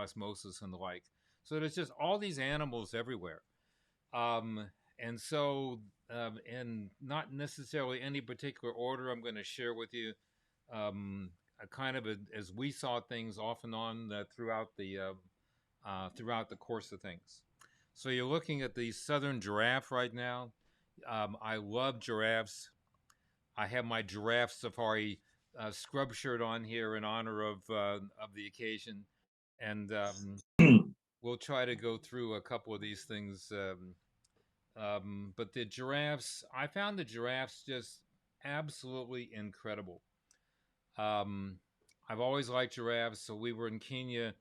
osmosis and the like. So there's just all these animals everywhere. And so, in not necessarily any particular order, I'm going to share with you a kind of as we saw things off and on throughout the course of things. So you're looking at the southern giraffe right now. I love giraffes. I have my giraffe safari scrub shirt on here in honor of the occasion, and we'll try to go through a couple of these things. But the giraffes, I found the giraffes just absolutely incredible. Um, I've always liked giraffes. So we were in Kenya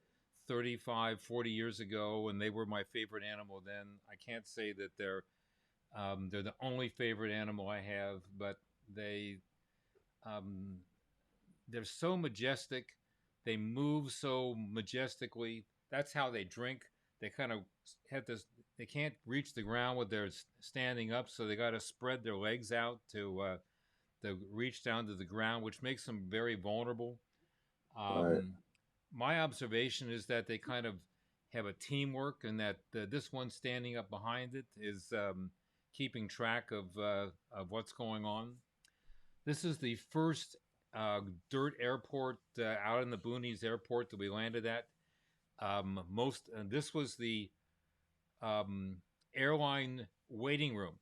35, 40 years ago, and they were my favorite animal then. I can't say that they're the only favorite animal I have, but they um, they're so majestic. They move so majestically. That's how they drink. They kind of have this. They can't reach the ground with their standing up, so they got to spread their legs out to reach down to the ground, which makes them very vulnerable. Right. Um, my observation is that they kind of have a teamwork, and that this one standing up behind it is keeping track of what's going on. This is the first dirt airport out in the boonies airport that we landed at. This was the um, airline waiting room.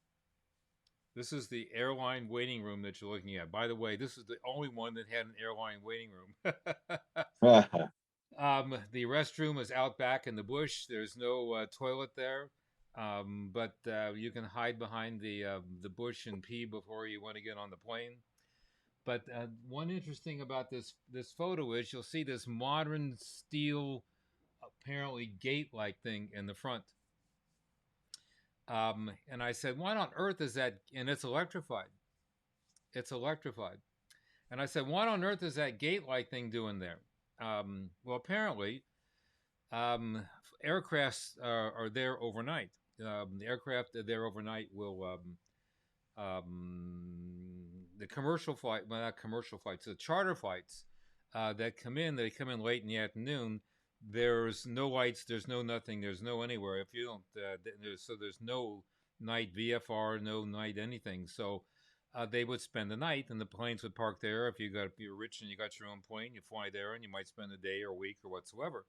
This is the airline waiting room that you're looking at. By the way, this is the only one that had an airline waiting room. The restroom is out back in the bush. There's no toilet there, but you can hide behind the bush and pee before you want to get on the plane. But one interesting about this photo is you'll see this modern steel, apparently gate-like thing in the front. And I said, "What on earth is that?" And it's electrified. It's electrified. And I said, "What on earth is that gate-like thing doing there?" Well, apparently, um, aircrafts are there overnight. The aircraft that are there overnight will the commercial flight, well, not commercial flights, the charter flights that come in, they come in late in the afternoon. There's no lights, there's no nothing, there's no anywhere. If you don't, there's no night VFR, no night anything. So they would spend the night, and the planes would park there. If you're rich and you got your own plane, you fly there, and you might spend a day or a week or whatsoever.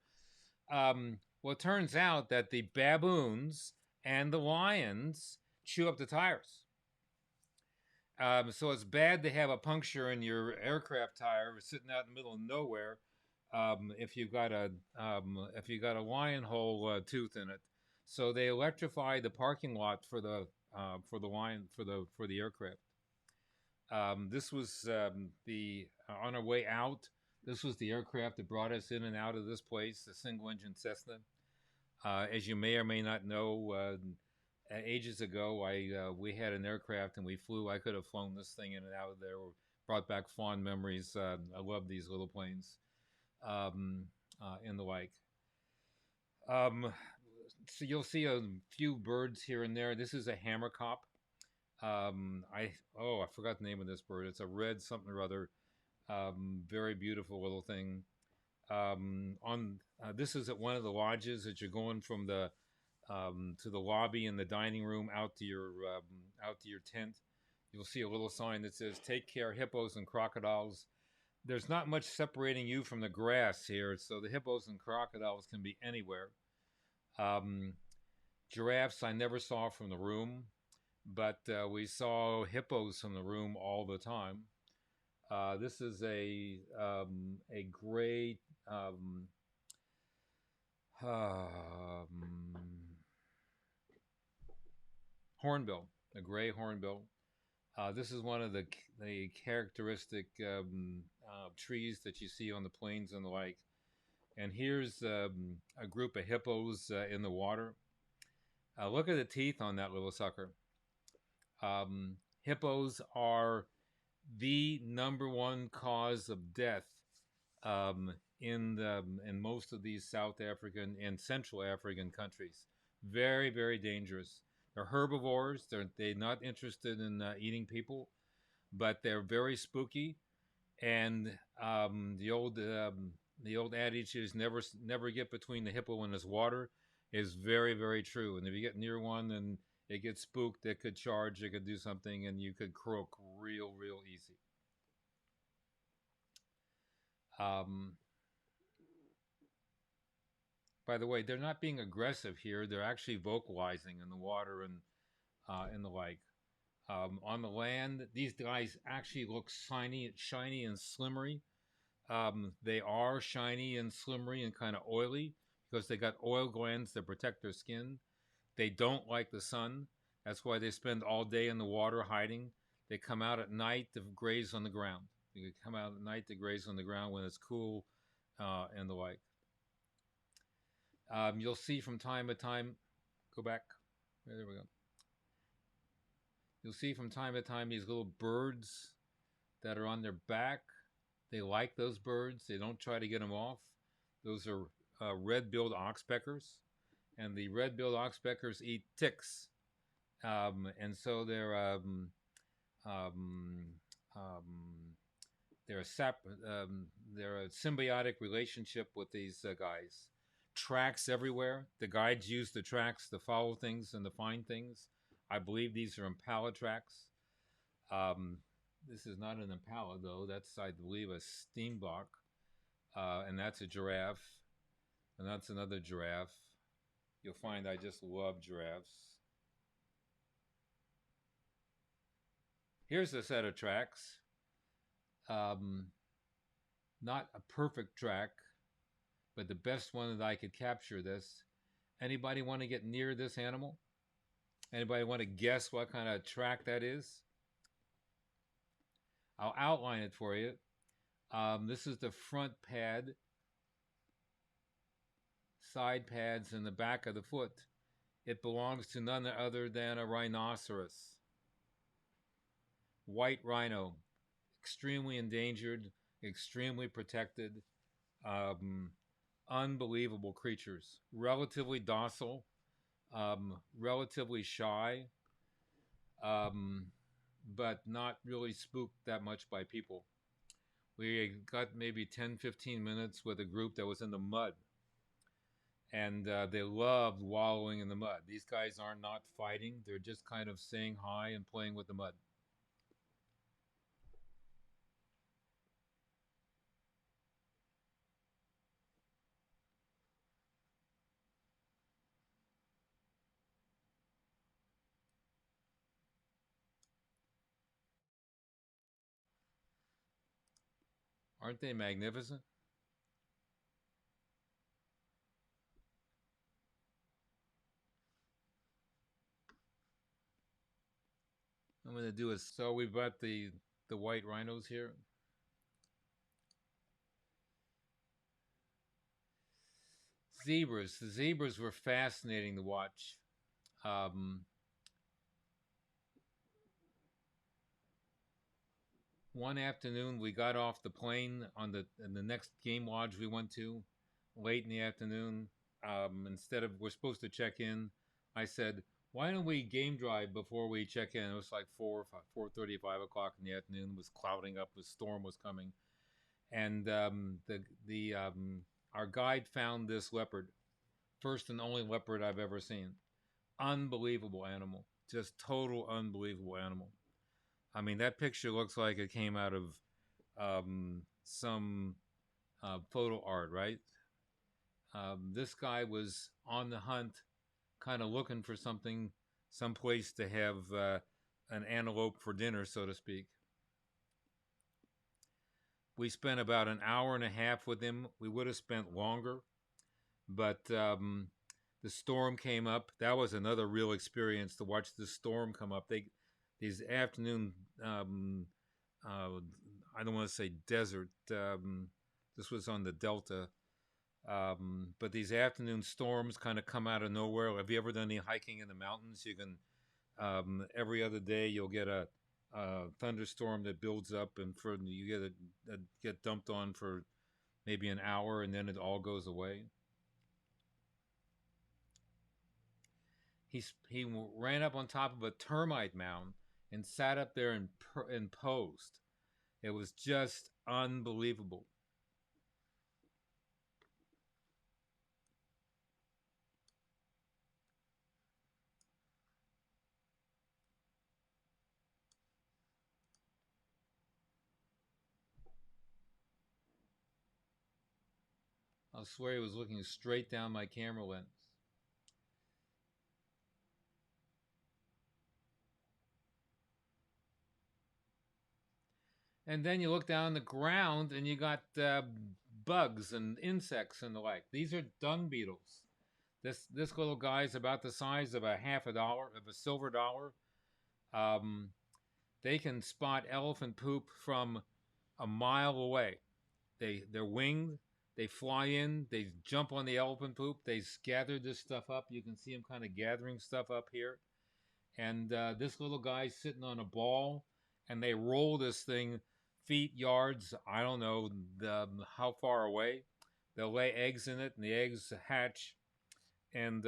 Well, it turns out that the baboons and the lions chew up the tires. So it's bad to have a puncture in your aircraft tire sitting out in the middle of nowhere if you got a lion hole tooth in it. So they electrify the parking lot for the lion for the aircraft. This was the on our way out. This was the aircraft that brought us in and out of this place, the single engine Cessna. As you may or may not know, ages ago, we had an aircraft and we flew. I could have flown this thing in and out of there, or brought back fond memories. I love these little planes, and the like. Um, so you'll see a few birds here and there. This is a hammerkop. I forgot the name of this bird. It's a red something or other. Very beautiful little thing. On This is at one of the lodges as you're going from the to the lobby and the dining room out to your tent. You'll see a little sign that says "Take care, hippos and crocodiles." There's not much separating you from the grass here, so the hippos and crocodiles can be anywhere. Um, Giraffes I never saw from the room, but we saw hippos from the room all the time. This is a great um, hornbill, a gray hornbill. This is one of the characteristic trees that you see on the plains and the like. And here's a group of hippos in the water. Look at the teeth on that little sucker. Hippos are the number one cause of death um, in most of these South African and Central African countries. Very, very dangerous. They're herbivores. They're not interested in eating people, but they're very spooky. And the old The old adage is never get between the hippo and his water is very, very true. And if you get near one and it gets spooked, it could charge, it could do something, and you could croak real easy. Um, by the way, they're not being aggressive here. They're actually vocalizing in the water and the like. On the land, these guys actually look shiny and slimmery. They are shiny and slimmery and kind of oily because they got oil glands that protect their skin. They don't like the sun. That's why they spend all day in the water hiding. They come out at night to graze on the ground. They come out at night to graze on the ground when it's cool and the like. You'll see from time to time, go back. There we go. You'll see from time to time these little birds that are on their back. They like those birds. They don't try to get them off. Those are red-billed oxpeckers. And the red-billed oxpeckers eat ticks. And so they're a symbiotic relationship with these guys. Tracks everywhere. The guides use the tracks to follow things and to find things. I believe these are impala tracks. This is not an impala, though. That's, I believe, a steenbok. And that's a giraffe. And that's another giraffe. You'll find I just love giraffes. Here's a set of tracks. Not a perfect track, but the best one that I could capture this. Anybody want to get near this animal? Anybody want to guess what kind of track that is? I'll outline it for you. This is the front pad, side pads, and the back of the foot. It belongs to none other than a rhinoceros. White rhino, extremely endangered, extremely protected, unbelievable creatures. Relatively docile, relatively shy, but not really spooked that much by people. We got maybe 10-15 minutes with a group that was in the mud. And they loved wallowing in the mud. These guys are not fighting. They're just kind of saying hi and playing with the mud. Aren't they magnificent? I'm going to do it. So we've got the white rhinos here. Zebras. The zebras were fascinating to watch. One afternoon, we got off the plane on the next game lodge we went to, late in the afternoon. Instead of we're supposed to check in, I said, "Why don't we game drive before we check in?" It was like 4:30, 5 o'clock in the afternoon. It was clouding up. The storm was coming, and our guide found this leopard, first and only leopard I've ever seen. Unbelievable animal, just total unbelievable animal. I mean, that picture looks like it came out of some photo art, right? This guy was on the hunt, kind of looking for something, some place to have an antelope for dinner, so to speak. We spent about an hour and a half with him. We would have spent longer, but the storm came up. That was another real experience to watch the storm come up. These afternoon, I don't want to say desert. This was on the Delta. But these afternoon storms kind of come out of nowhere. Have you ever done any hiking in the mountains? You can, every other day you'll get a thunderstorm that builds up, and you get dumped on for maybe an hour, and then it all goes away. He ran up on top of a termite mound and sat up there and posed. It was just unbelievable. I'll swear he was looking straight down my camera lens. And then you look down the ground and you got bugs and insects and the like. These are dung beetles. This little guy is about the size of a half a dollar, of a silver dollar. Um, they can spot elephant poop from a mile away. They're winged. They fly in. They jump on the elephant poop. They gather this stuff up. You can see them kind of gathering stuff up here. And this little guy's sitting on a ball, and they roll this thing feet, yards, I don't know how far away. They'll lay eggs in it, and the eggs hatch and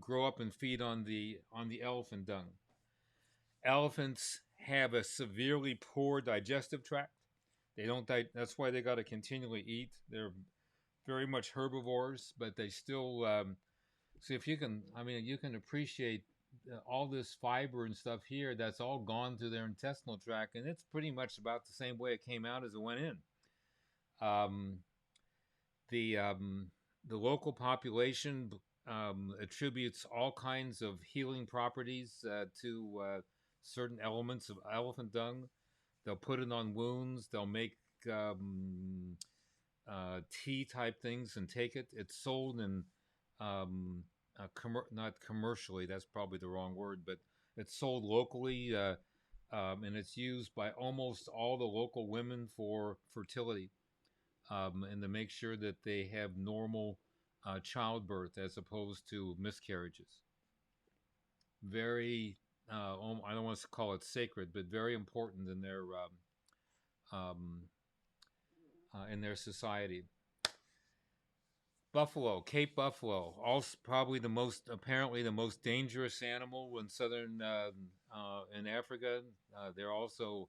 grow up and feed on the elephant dung. Elephants have a severely poor digestive tract. They don't. That's why they got to continually eat. They're very much herbivores, but they still. So if you can, I mean, you can appreciate all this fiber and stuff here. That's all gone through their intestinal tract, and it's pretty much about the same way it came out as it went in. Um, the local population attributes all kinds of healing properties to certain elements of elephant dung. They'll put it on wounds. They'll make tea type things and take it. It's sold in not commercially. That's probably the wrong word, but it's sold locally, and it's used by almost all the local women for fertility, and to make sure that they have normal childbirth as opposed to miscarriages. Very, I don't want to call it sacred, but very important in their society. Buffalo, Cape buffalo, also probably apparently the most dangerous animal in southern in Africa. They're also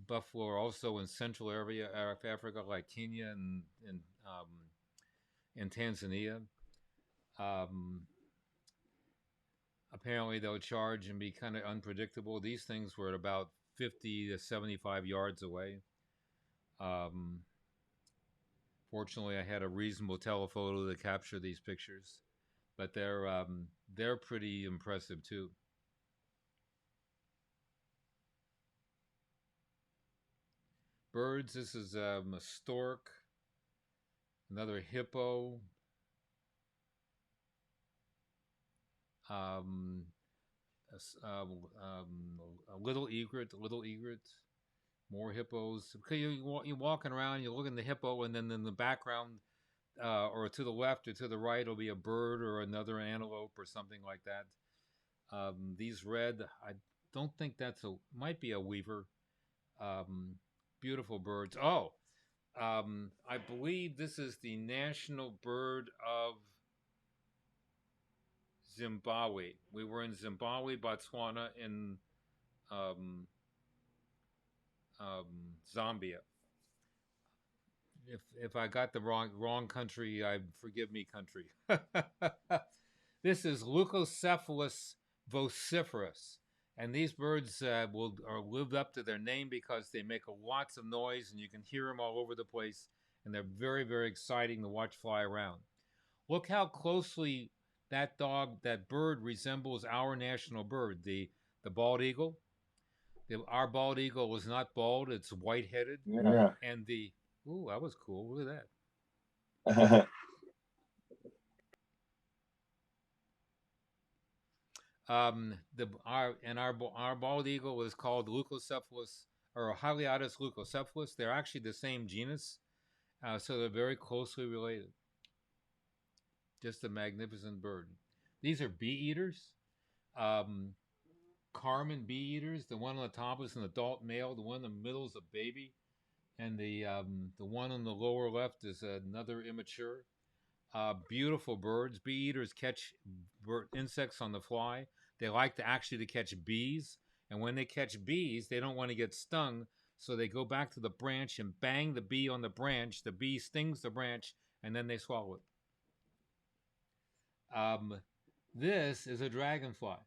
buffalo are also in central area of Africa, like Kenya and Tanzania. Apparently, they'll charge and be kind of unpredictable. These things were at about 50 to 75 yards away. Fortunately, I had a reasonable telephoto to capture these pictures, but they're pretty impressive too. Birds. This is a stork, another hippo, a little egret, more hippos. You're walking around, you look at the hippo, and then in the background, or to the left or to the right, will be a bird or another antelope or something like that. These red, I don't think might be a weaver. Beautiful birds. Oh, I believe this is the national bird of Zimbabwe. We were in Zimbabwe, Botswana, and Zambia. If I got the wrong country, forgive me, country. This is Leucocephalus vociferus, and these birds are lived up to their name because they make lots of noise, and you can hear them all over the place, and they're very, very exciting to watch fly around. Look how closely that bird resembles our national bird, the bald eagle. Our bald eagle is not bald; it's white-headed. Yeah. And ooh, that was cool. Look at that. Our bald eagle is called Leucocephalus or Haliatus leucocephalus. They're actually the same genus, so they're very closely related. Just a magnificent bird. These are bee eaters. Carmen bee eaters. The one on the top is an adult male. The one in the middle is a baby, and the one on the lower left is another immature. Beautiful birds. Bee eaters catch insects on the fly. They like to catch bees, and when they catch bees, they don't want to get stung, so they go back to the branch and bang the bee on the branch. The bee stings the branch, and then they swallow it. This is a dragonfly,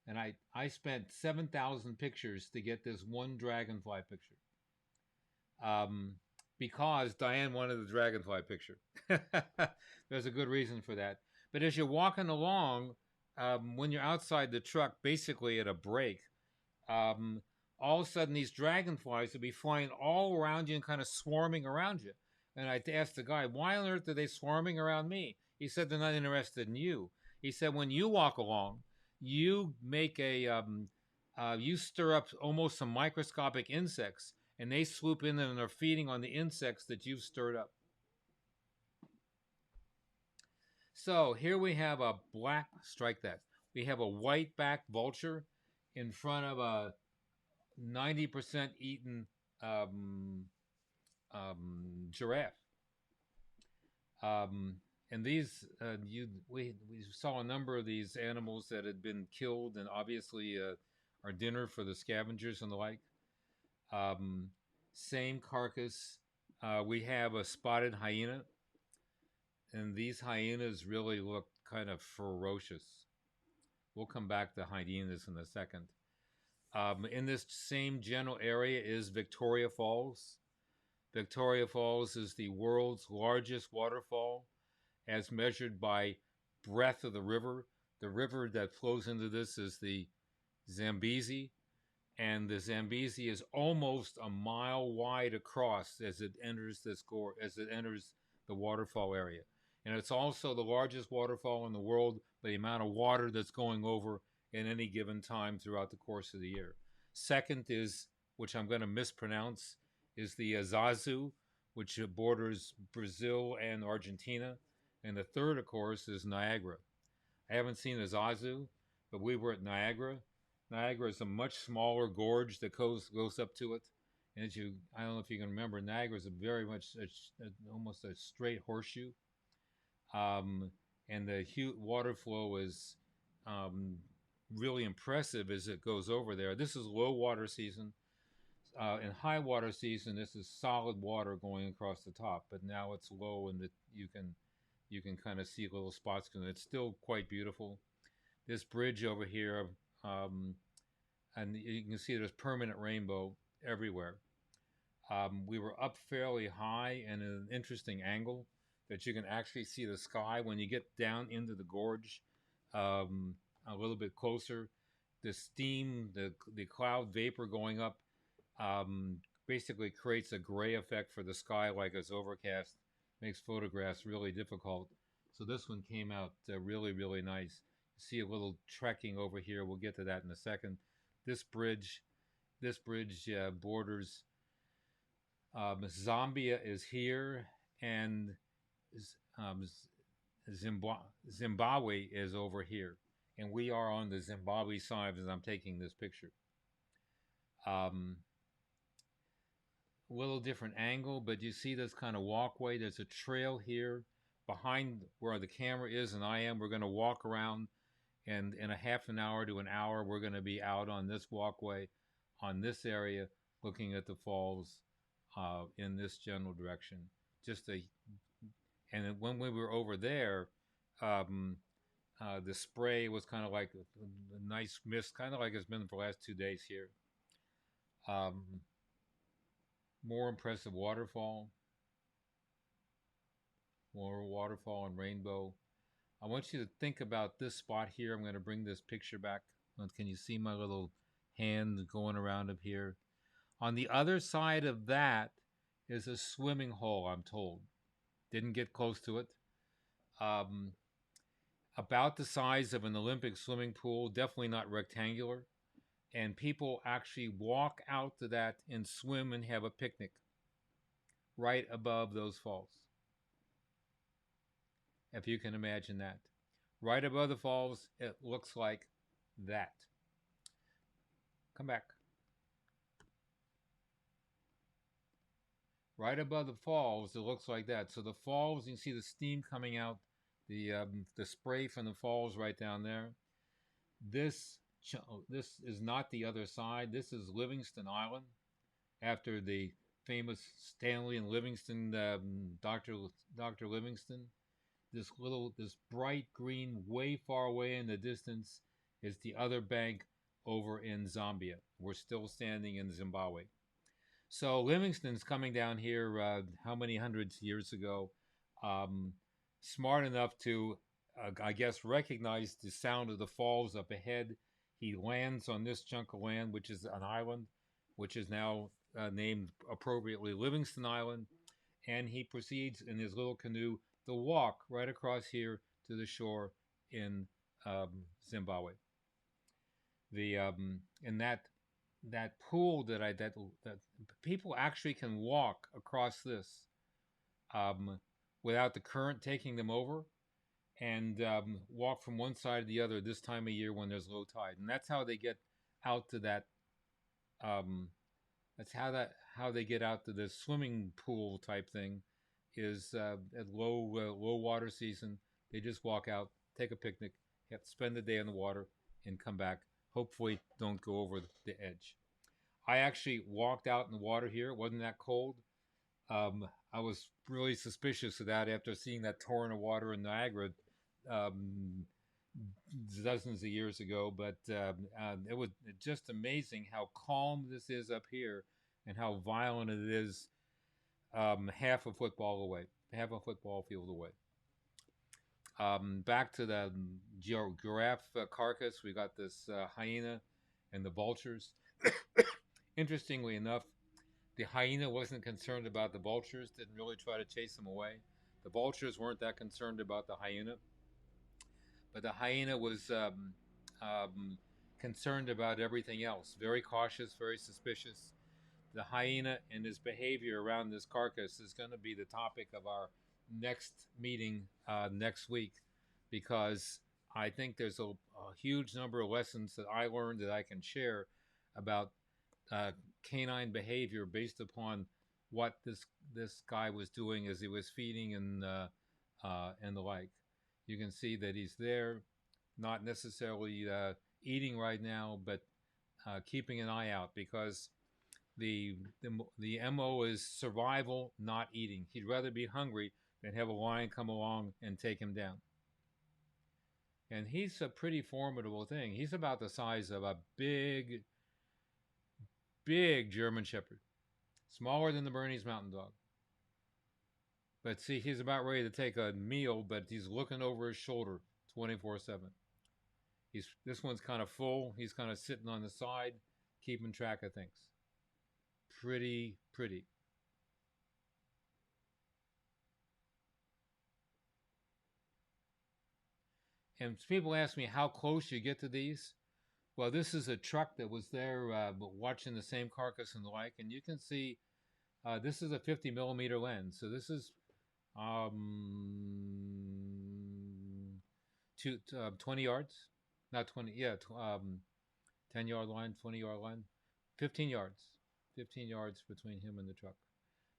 and I spent 7,000 pictures to get this one dragonfly picture. because Diane wanted the dragonfly picture. There's a good reason for that. But as you're walking along, when you're outside the truck, basically at a break, um, all of a sudden these dragonflies would be flying all around you and kind of swarming around you. And I asked the guy, why on earth are they swarming around me? He said they're not interested in you. He said when you walk along, you make you stir up almost some microscopic insects, and they swoop in and are feeding on the insects that you've stirred up. So here we have a black, strike that. We have a white-backed vulture in front of a 90% eaten um, giraffe. And these, we saw a number of these animals that had been killed, and obviously are dinner for the scavengers and the like. Same carcass. We have a spotted hyena, and these hyenas really look kind of ferocious. We'll come back to hyenas in a second. In this same general area is Victoria Falls. Victoria Falls is the world's largest waterfall as measured by breadth of the river. The river that flows into this is the Zambezi, and the Zambezi is almost a mile wide across as it enters the waterfall area. And it's also the largest waterfall in the world by the amount of water that's going over in any given time throughout the course of the year. Second is, which I'm going to mispronounce, is the Zazu, which borders Brazil and Argentina. And the third, of course, is Niagara. I haven't seen the Zazu, but we were at Niagara. Niagara is a much smaller gorge that goes up to it. And as you, I don't know if you can remember, Niagara is almost a straight horseshoe. And the water flow is really impressive as it goes over there. This is low water season. In high water season, this is solid water going across the top, but now it's low, and you can kind of see little spots, and it's still quite beautiful. This bridge over here, and you can see there's permanent rainbow everywhere. We were up fairly high and at an interesting angle that you can actually see the sky. When you get down into the gorge a little bit closer, the steam, the cloud vapor going up basically creates a gray effect for the sky, like it's overcast, makes photographs really difficult. So this one came out really, really nice. You see a little trekking over here. We'll get to that in a second. This bridge borders Zambia is here, and Zimbabwe is over here, and we are on the Zimbabwe side as I'm taking this picture. A little different angle, but you see this kind of walkway. There's a trail here behind where the camera is and I am. We're going to walk around, and in a half an hour to an hour, we're going to be out on this walkway, on this area, looking at the falls in this general direction. And when we were over there, the spray was kind of like a nice mist, kind of like it's been for the last 2 days here. More impressive waterfall. More waterfall and rainbow. I want you to think about this spot here. I'm going to bring this picture back. Can you see my little hand going around up here? On the other side of that is a swimming hole, I'm told. Didn't get close to it. About the size of an Olympic swimming pool, definitely not rectangular. And people actually walk out to that and swim and have a picnic right above those falls. If you can imagine that. Right above the falls, it looks like that. Come back. Right above the falls, it looks like that. So the falls, you can see the steam coming out, the spray from the falls right down there. This is not the other side. This is Livingston Island, after the famous Stanley and Livingston, Dr. Livingston. This bright green, way far away in the distance, is the other bank over in Zambia. We're still standing in Zimbabwe. So Livingston's coming down here, how many hundreds of years ago, um, smart enough to, I guess, recognize the sound of the falls up ahead. He lands on this chunk of land, which is an island, which is now named appropriately Livingston Island, and he proceeds in his little canoe to walk right across here to the shore in Zimbabwe. The and that pool that people actually can walk across this um, without the current taking them over, and walk from one side to the other this time of year when there's low tide, and that's how they get out to that. Um, that's how they get out to the swimming pool type thing, is at low water season. They just walk out, take a picnic, spend the day in the water, and come back. Hopefully, don't go over the edge. I actually walked out in the water here. It wasn't that cold. I was really suspicious of that after seeing that torrent of water in Niagara um, dozens of years ago. But it was just amazing how calm this is up here and how violent it is half a football away, half a football field away. Back to the giraffe carcass, we got this hyena and the vultures. Interestingly enough, the hyena wasn't concerned about the vultures, didn't really try to chase them away. The vultures weren't that concerned about the hyena, but the hyena was concerned about everything else. Very cautious, very suspicious. The hyena and his behavior around this carcass is going to be the topic of our next meeting next week, because I think there's a huge number of lessons that I learned that I can share about canine behavior based upon what this guy was doing as he was feeding and the like. You can see that he's there, not necessarily eating right now, but keeping an eye out, because the mo is survival, not eating. He'd rather be hungry than have a lion come along and take him down. And he's a pretty formidable thing. He's about the size of a big German Shepherd, smaller than the Bernese Mountain Dog. But see, he's about ready to take a meal, but he's looking over his shoulder 24/7. This one's kind of full. He's kind of sitting on the side, keeping track of things. Pretty. And people ask me how close you get to these. Well, this is a truck that was there watching the same carcass and the like, and you can see this is a 50 millimeter lens. So this is two, 20 yards, not 20, yeah, 10-yard line, 20-yard line, 15 yards, 15 yards between him and the truck.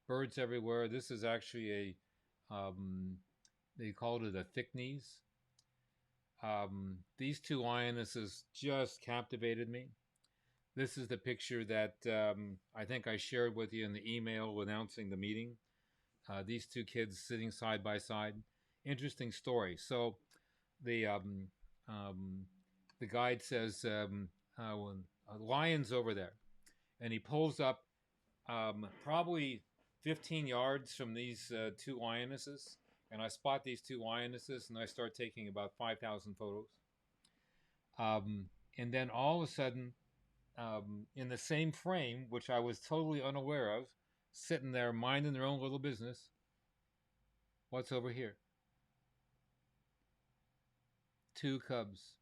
Birds everywhere. This is actually they called it a thick knees. These two lionesses just captivated me. This is the picture that I think I shared with you in the email announcing the meeting. These two kids sitting side by side. Interesting story. So the the guide says a lion's over there, and he pulls up probably 15 yards from these two lionesses, and I spot these two lionesses, and I start taking about 5,000 photos. And then all of a sudden, in the same frame, which I was totally unaware of, sitting there minding their own little business, what's over here? Two cubs.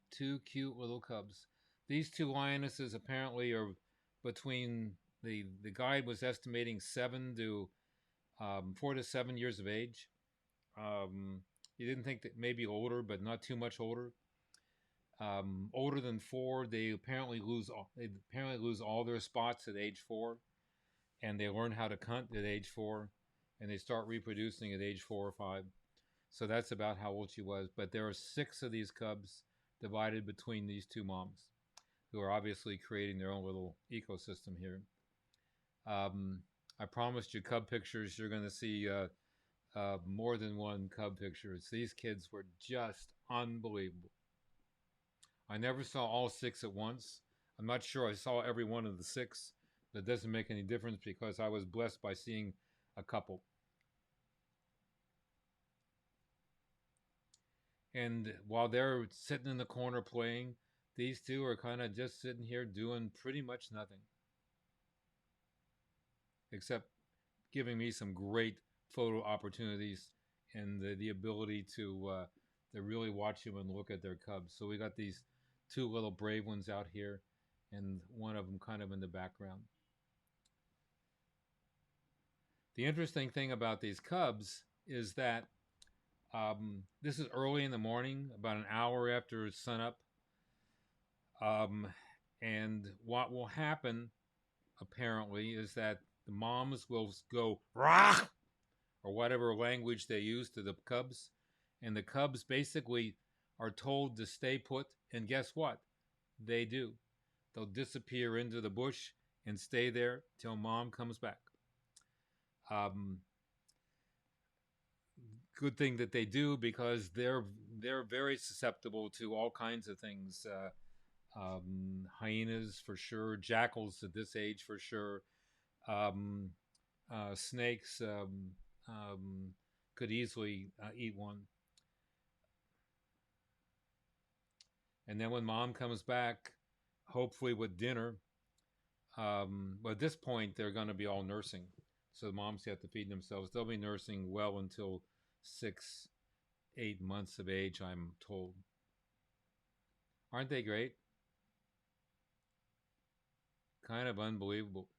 Two cute little cubs. These two lionesses apparently are between, the guide was estimating 4 to 7 years of age. He didn't think that maybe older, but not too much older. Older than 4, they apparently lose all their spots at age 4, and they learn how to cunt at age 4, and they start reproducing at age 4 or 5. So that's about how old she was. But there are 6 of these cubs divided between these two moms, who are obviously creating their own little ecosystem here. I promised you cub pictures. You're going to see more than one cub pictures. These kids were just unbelievable. I never saw all 6 at once. I'm not sure I saw every one of the 6. That doesn't make any difference because I was blessed by seeing a couple. And while they're sitting in the corner playing, these two are kind of just sitting here doing pretty much nothing, except giving me some great photo opportunities and the ability to really watch them and look at their cubs. So we got these 2 little brave ones out here, and one of them kind of in the background. The interesting thing about these cubs is that this is early in the morning, about an hour after sunup. And what will happen, apparently, is that the moms will go rah, or whatever language they use to the cubs, and the cubs basically are told to stay put. And guess what? They do. They'll disappear into the bush and stay there till mom comes back. Good thing that they do, because they're very susceptible to all kinds of things. Hyenas for sure, jackals at this age for sure, snakes could easily eat one. And then when mom comes back, hopefully with dinner, but at this point they're going to be all nursing, so the moms have to feed themselves. They'll be nursing well until 6, 8 months of age, I'm told. Aren't they great? Kind of unbelievable.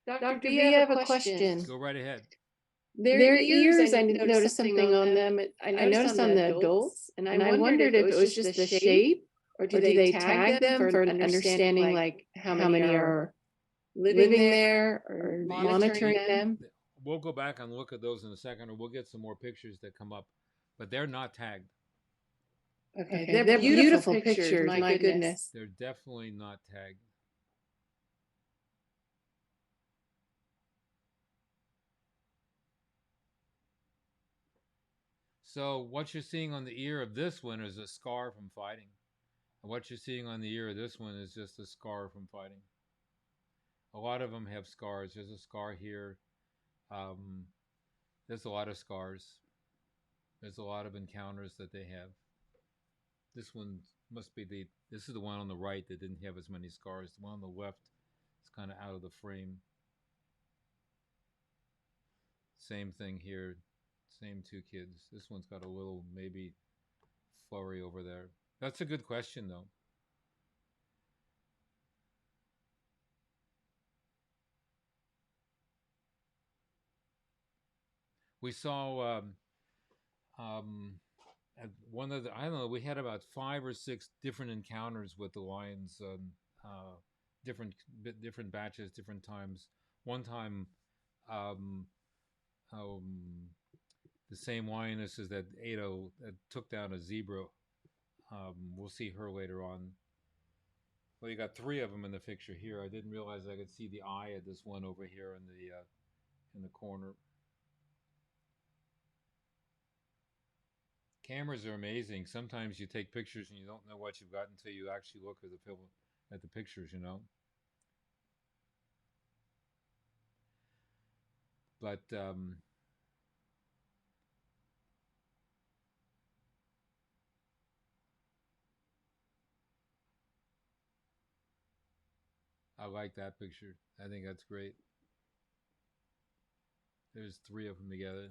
Dr. V, I have a question. Go right ahead. Their ears, I noticed something on them. I noticed on the adults, and I wondered if it was just the shape, or do they tag them for understanding like how many are living there or monitoring them? We'll go back and look at those in a second, or we'll get some more pictures that come up, but they're not tagged. Okay, they're beautiful pictures, my goodness. They're definitely not tagged. So what you're seeing on the ear of this one is a scar from fighting. And what you're seeing on the ear of this one is just a scar from fighting. A lot of them have scars. There's a scar here. There's a lot of scars. There's a lot of encounters that they have. This one must be this is the one on the right that didn't have as many scars. The one on the left is kind of out of the frame. Same thing here. Same 2 kids. This one's got a little maybe flurry over there. That's a good question, though. We saw at one of the, I don't know, we had about 5 or 6 different encounters with the lions, different batches, different times. One time, the same lionesses that that took down a zebra. We'll see her later on. Well, you got 3 of them in the picture here. I didn't realize I could see the eye of this one over here in the corner. Cameras are amazing. Sometimes you take pictures and you don't know what you've got until you actually look at the pictures, you know. But I like that picture. I think that's great. There's 3 of them together.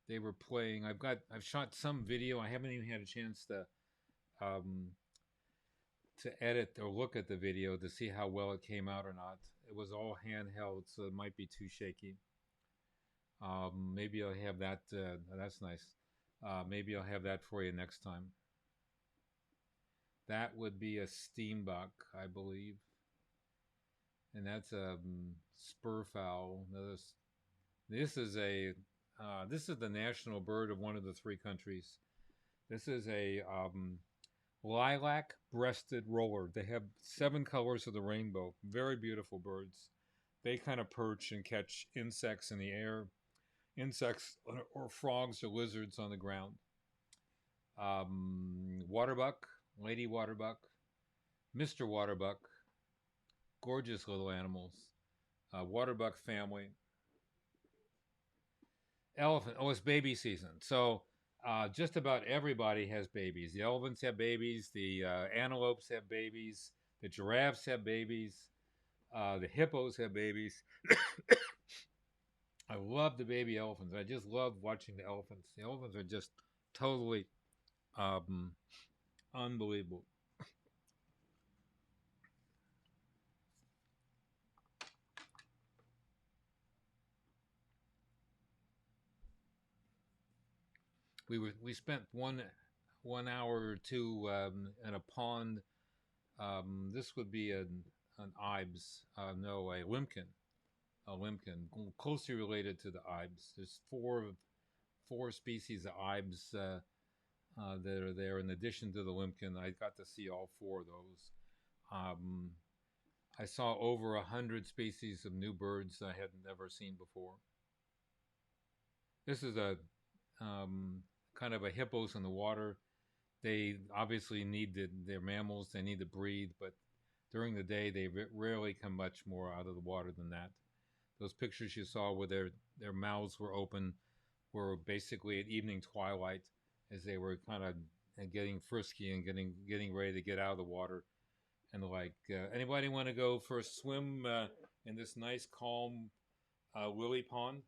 They were playing. I've shot some video. I haven't even had a chance to edit or look at the video to see how well it came out or not. It was all handheld, so it might be too shaky. Maybe I'll have that. That's nice. Maybe I'll have that for you next time. That would be a steambuck, I believe. And that's a spur fowl. This is the national bird of one of the three countries. This is a lilac-breasted roller. They have 7 colors of the rainbow. Very beautiful birds. They kind of perch and catch insects in the air, insects or frogs or lizards on the ground. Waterbuck, lady waterbuck, Mr. Waterbuck, gorgeous little animals. Waterbuck family. Elephant. Oh, it's baby season. So just about everybody has babies. The elephants have babies. The antelopes have babies. The giraffes have babies. The hippos have babies. I love the baby elephants. I just love watching the elephants. The elephants are just totally um, unbelievable. We spent one hour or two in a pond. This would be an ibis, no, a limpkin, closely related to the ibis. There's four species of ibis that are there. In addition to the limpkin, I got to see all 4 of those. Um, I saw over 100 species of new birds I had never seen before. This is a kind of a hippos in the water. They obviously they're mammals. They need to breathe, but during the day they rarely come much more out of the water than that. Those pictures you saw where their mouths were open were basically at evening twilight as they were kind of getting frisky and getting ready to get out of the water. And like, anybody want to go for a swim in this nice calm lily pond?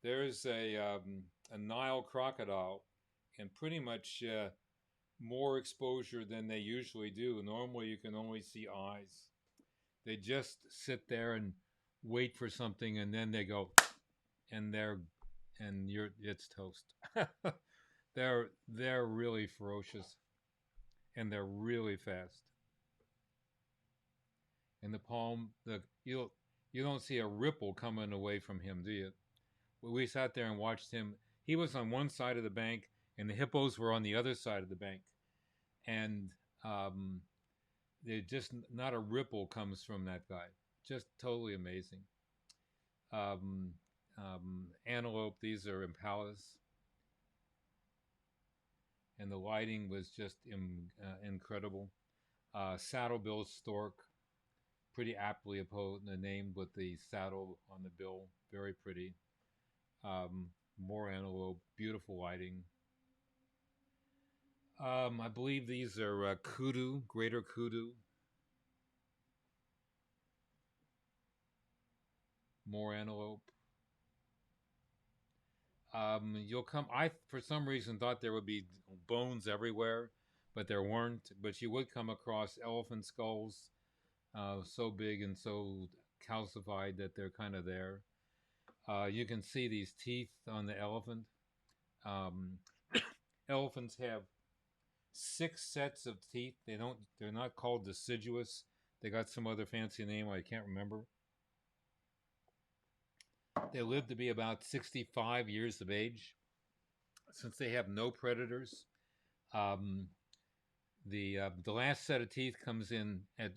There's a Nile crocodile, and pretty much more exposure than they usually do. Normally, you can only see eyes. They just sit there and wait for something, and then they go, and it's toast. They're really ferocious, and they're really fast. And the palm, you don't see a ripple coming away from him, do you? We sat there and watched him. He was on one side of the bank, and the hippos were on the other side of the bank, and there just not a ripple comes from that guy. Just totally amazing. Um, Antelope. These are impalas, and the lighting was just incredible. Saddle-billed stork, pretty aptly named with the saddle on the bill. Very pretty. More antelope, beautiful lighting. I believe these are kudu, greater kudu. More antelope. You'll come. I, for some reason, thought there would be bones everywhere, but there weren't. But you would come across elephant skulls, so big and so calcified that they're kind of there. You can see these teeth on the elephant. Um, Elephants have 6 sets of teeth. They're not called deciduous. They got some other fancy name I can't remember. They live to be about 65 years of age. Since they have no predators, um, the last set of teeth comes in at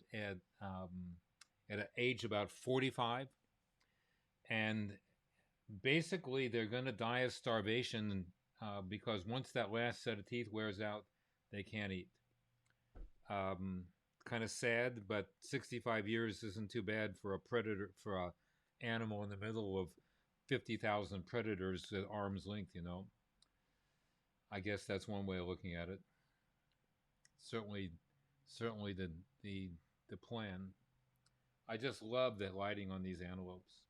an age about 45, and basically they're going to die of starvation because once that last set of teeth wears out, they can't eat. Kind of sad, but 65 years isn't too bad for a predator, for a animal in the middle of 50,000 predators at arm's length. I guess that's one way of looking at it. Certainly, certainly the plan. I just love the lighting on these antelopes.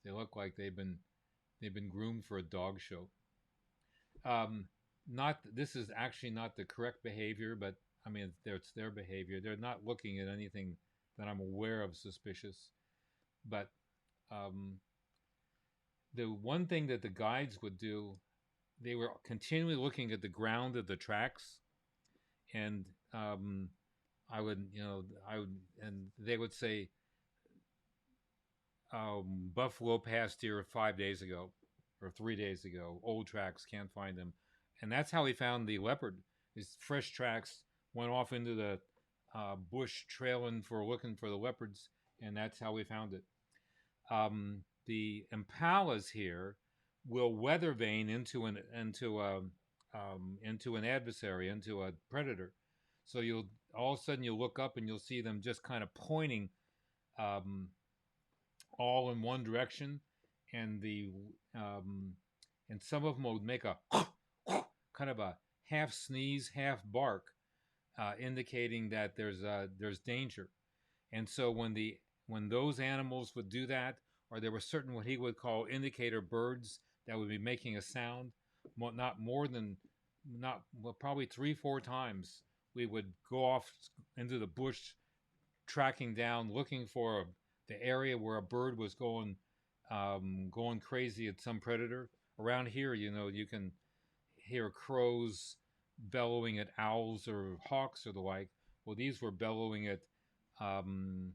They look like they've been groomed for a dog show. Not This is actually not the correct behavior, but I mean it's their behavior. They're not looking at anything that I'm aware of suspicious. But the one thing that the guides would do, they were continually looking at the ground of the tracks, and I would, and they would say, Buffalo passed here 5 days ago or 3 days ago. Old tracks, can't find them. And that's how he found the leopard. His fresh tracks went off into the bush trailing for looking for the leopards, and that's how we found it. The impalas here will weather vane into an adversary, into a predator. So you'll all of a sudden you'll look up and you'll see them just kind of pointing um, all in one direction, and and some of them will make a kind of a half sneeze, half bark, indicating that there's danger. And so when those animals would do that, or there were certain what he would call indicator birds that would be making a sound, not more than not well, probably 3-4 times, we would go off into the bush, tracking down, looking for the area where a bird was going crazy at some predator. Around here, you can hear crows bellowing at owls or hawks or the like. Well, these were bellowing at um,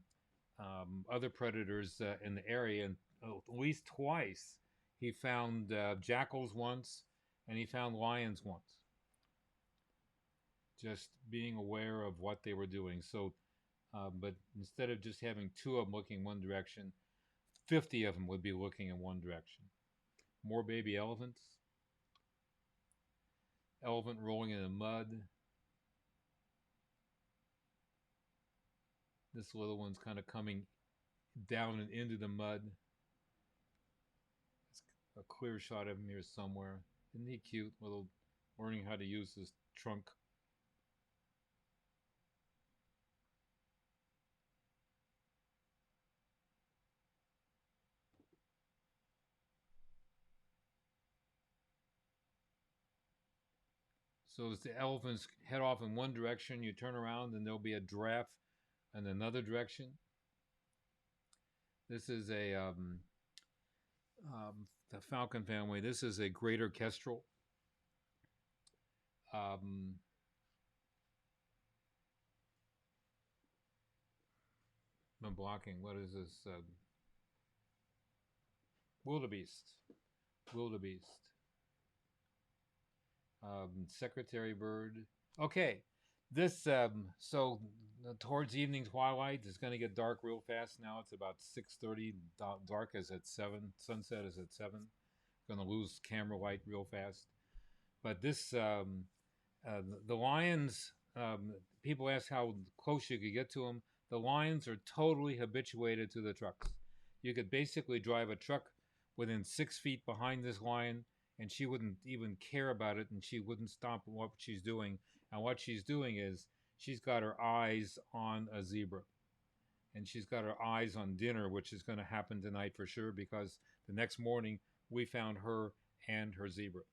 other predators in the area, and at least twice he found jackals once, and he found lions once. Just being aware of what they were doing. So, but instead of just having two of them looking one direction, 50 of them would be looking in one direction. More baby elephants. Elephant rolling in the mud. This little one's kind of coming down and into the mud. It's a clear shot of him here somewhere. Isn't he cute? Little learning how to use his trunk. So as the elephants head off in one direction, you turn around and there'll be a giraffe in another direction. This is the falcon family. This is a greater kestrel. I'm blocking. What is this? Wildebeest. Wildebeest. Secretary bird. Okay, this so towards evening twilight, it's going to get dark real fast now. It's about 6:30. Dark is at 7. Sunset is at 7. Going to lose camera light real fast. But this the lions. People ask how close you could get to them. The lions are totally habituated to the trucks. You could basically drive a truck within 6 feet behind this lion, and she wouldn't even care about it, and she wouldn't stop what she's doing. And what she's doing is she's got her eyes on a zebra, and she's got her eyes on dinner, which is going to happen tonight for sure, because the next morning we found her and her zebra.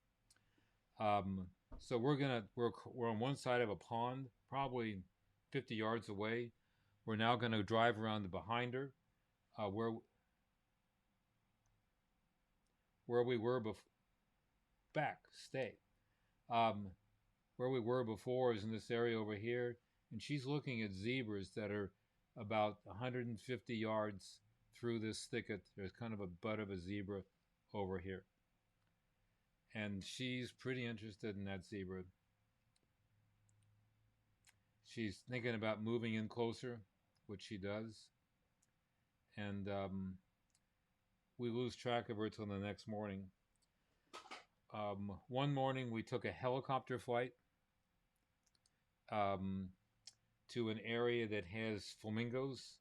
So we're on one side of a pond, probably 50 yards away. We're now going to drive around to behind her, where we were before. Back, stay. Where we were before is in this area over here, and she's looking at zebras that are about 150 yards through this thicket. There's kind of a butt of a zebra over here, and she's pretty interested in that zebra. She's thinking about moving in closer, which she does, and we lose track of her till the next morning. One morning we took a helicopter flight to an area that has flamingos.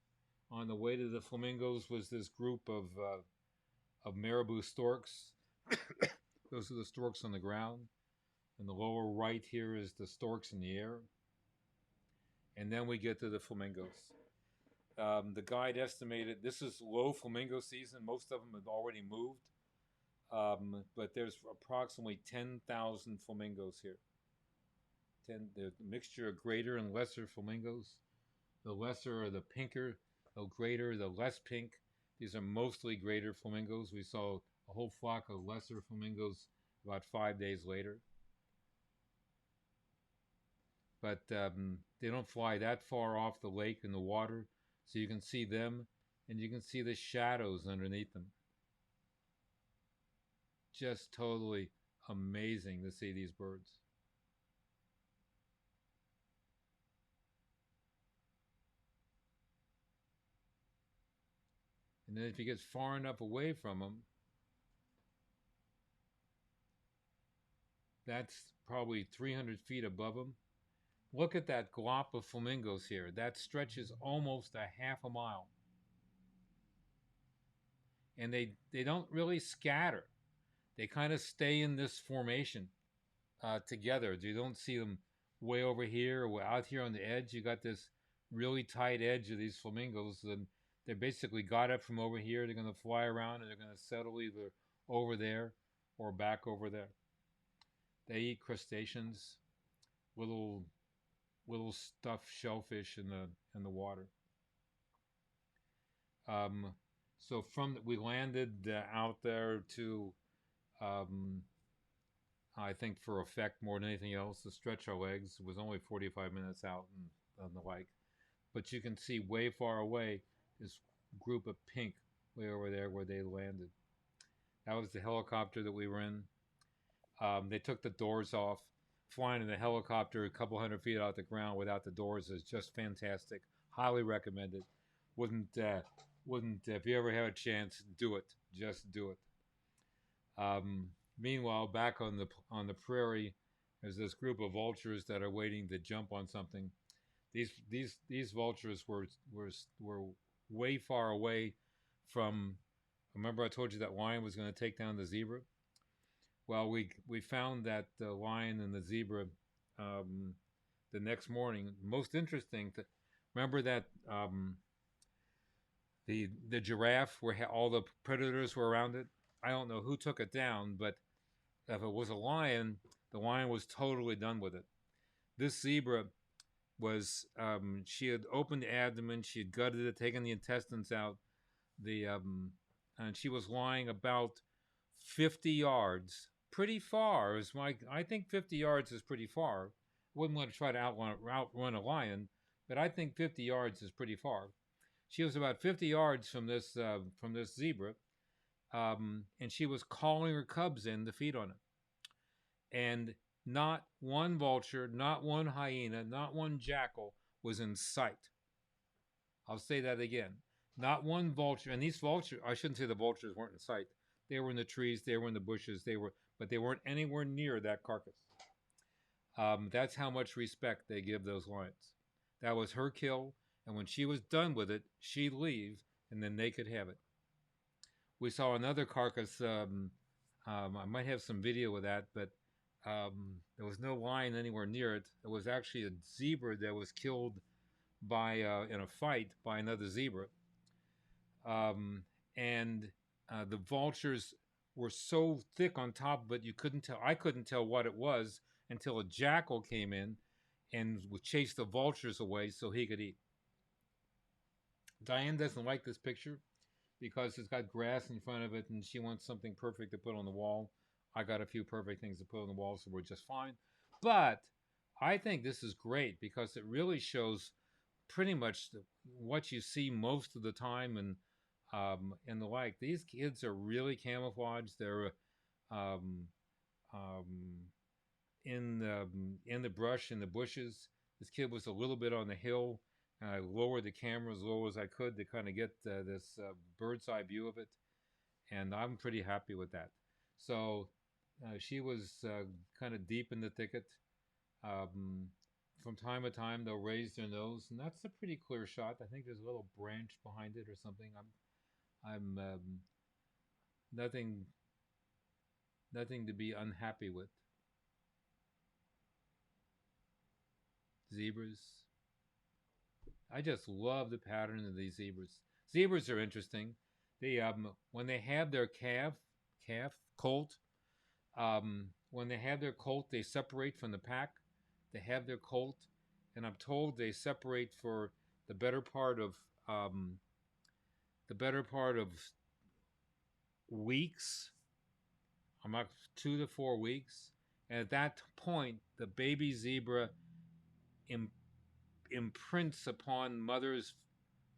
On the way to the flamingos was this group of marabou storks. Those are the storks on the ground. And the lower right here is the storks in the air. And then we get to the flamingos. The guide estimated this is low flamingo season. Most of them have already moved. But there's approximately 10,000 flamingos here. The mixture of greater and lesser flamingos. The lesser are the pinker, the greater, the less pink. These are mostly greater flamingos. We saw a whole flock of lesser flamingos about 5 days later. But they don't fly that far off the lake in the water, so you can see them and you can see the shadows underneath them. Just totally amazing to see these birds. And then if you get far enough away from them, that's probably 300 feet above them. Look at that glop of flamingos here. That stretches almost a half a mile. And they don't really scatter. They kind of stay in this formation together. You don't see them way over here or out here on the edge. You got this really tight edge of these flamingos, and they basically got up from over here. They're going to fly around and they're going to settle either over there or back over there. They eat crustaceans, little stuffed shellfish in the water. So we landed out there to I think for effect more than anything else to stretch our legs. It was only 45 minutes out and the like, but you can see way far away this group of pink way over there where they landed. That was the helicopter that we were in. They took the doors off. Flying in a helicopter a couple hundred feet out the ground without the doors is just fantastic. Highly recommended. Wouldn't if you ever have a chance, do it. Just do it. Meanwhile, back on the prairie, there's this group of vultures that are waiting to jump on something. These vultures were way far away from. Remember, I told you that lion was going to take down the zebra. Well, we found that the lion and the zebra the next morning. Most interesting. Remember that the giraffe where all the predators were around it. I don't know who took it down, but if it was a lion, the lion was totally done with it. This zebra was she had opened the abdomen, she had gutted it, taken the intestines out, and she was lying about 50 yards, pretty far. I think 50 yards is pretty far. Wouldn't want to try to outrun a lion, but I think 50 yards is pretty far. She was about 50 yards from this zebra, and she was calling her cubs in to feed on it. And not one vulture, not one hyena, not one jackal was in sight. I'll say that again. Not one vulture, and these vultures, I shouldn't say the vultures weren't in sight. They were in the trees, they were in the bushes, but they weren't anywhere near that carcass. That's how much respect they give those lions. That was her kill, and when she was done with it, she'd leave, and then they could have it. We saw another carcass. I might have some video of that, but there was no lion anywhere near it. It was actually a zebra that was killed by in a fight by another zebra. And the vultures were so thick on top, but you couldn't tell. I couldn't tell what it was until a jackal came in and would chase the vultures away so he could eat. Diane doesn't like this picture because it's got grass in front of it and she wants something perfect to put on the wall. I got a few perfect things to put on the wall, so we're just fine. But I think this is great because it really shows pretty much what you see most of the time and the like. These kids are really camouflaged. They're um, um, in the brush, in the bushes. This kid was a little bit on the hill. I lowered the camera as low as I could to kind of get this bird's eye view of it, and I'm pretty happy with that. So she was kind of deep in the thicket. Um, from time to time, they'll raise their nose, and that's a pretty clear shot. I think there's a little branch behind it or something. I'm nothing to be unhappy with. Zebras. I just love the pattern of these zebras. Zebras are interesting. They when they have their colt, when they have their colt, they separate from the pack. They have their colt, and I'm told they separate for the better part of um, weeks. I'm not 2 to 4 weeks, and at that point, the baby zebra imprints upon mother's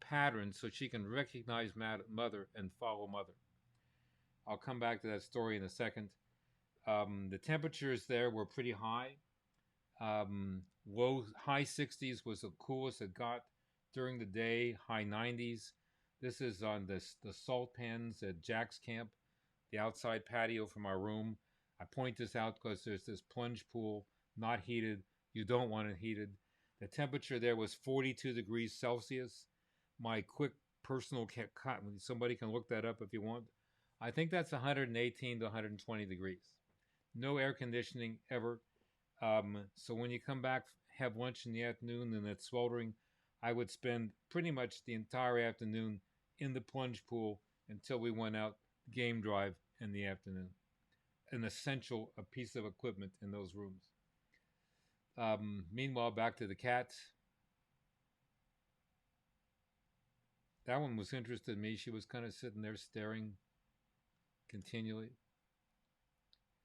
patterns so she can recognize mother and follow mother. I'll come back to that story in a second. The temperatures there were pretty high. High 60s was the coolest it got during the day. High 90s. This is on the salt pans at Jack's camp, the outside patio from our room. I point this out because there's this plunge pool, not heated. You don't want it heated. The temperature there was 42 degrees Celsius. My quick personal somebody can look that up if you want. I think that's 118 to 120 degrees. No air conditioning ever. So when you come back, have lunch in the afternoon and it's sweltering, I would spend pretty much the entire afternoon in the plunge pool until we went out game drive in the afternoon. An essential piece of equipment in those rooms. Meanwhile, back to the cats. That one was interested in me. She was kind of sitting there staring continually.